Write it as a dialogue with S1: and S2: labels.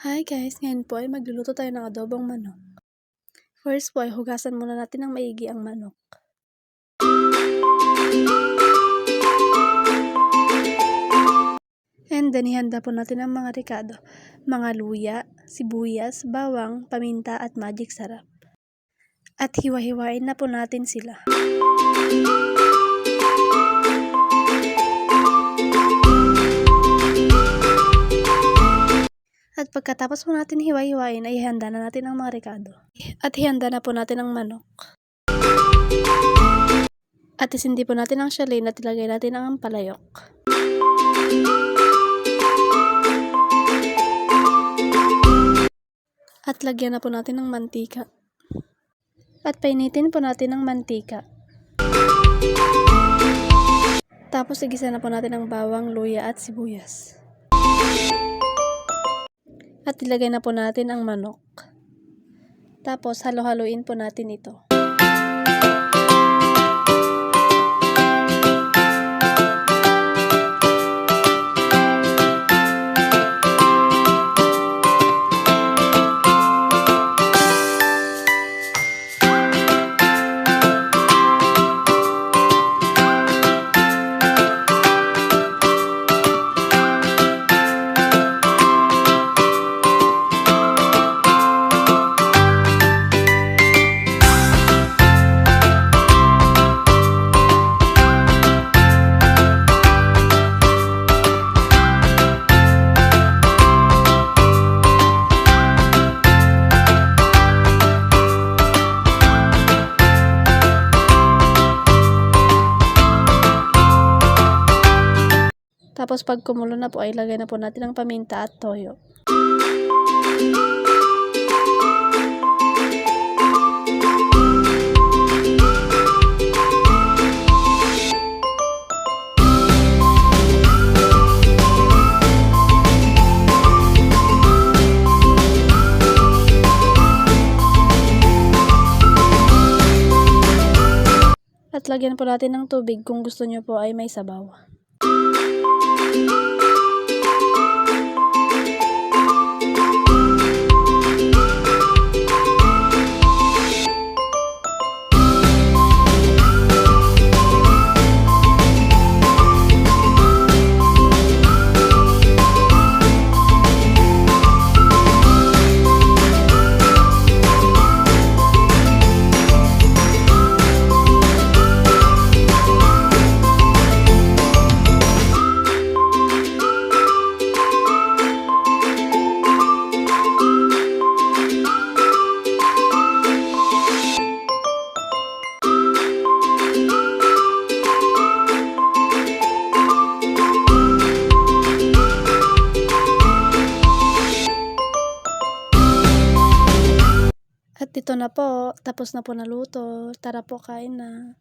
S1: Hi guys! Ngayon po ay magluluto tayo ng adobong manok. First po ay hugasan muna natin ng maigi ang manok. And then ihanda po natin ang mga rekado. Mga luya, sibuyas, bawang, paminta at magic sarap. At hiwa-hiwain na po natin sila. At pagkatapos po natin hiwa-hiwain ay ihanda na natin ang mga rekado. At ihanda na po natin ang manok. At isindi po natin ang shalin at ilagay natin ang palayok. At lagyan na po natin ng mantika. At painitin po natin ang mantika. Tapos igisa na po natin ang bawang, luya at sibuyas. At ilagay na po natin ang manok. Tapos halo-haluin po natin ito. Tapos pag kumulo na po ay ilagay na po natin ang paminta at toyo. At lagyan po natin ng tubig kung gusto nyo po ay may sabaw. At ito na po, tapos na po naluto. Tara po, kain na.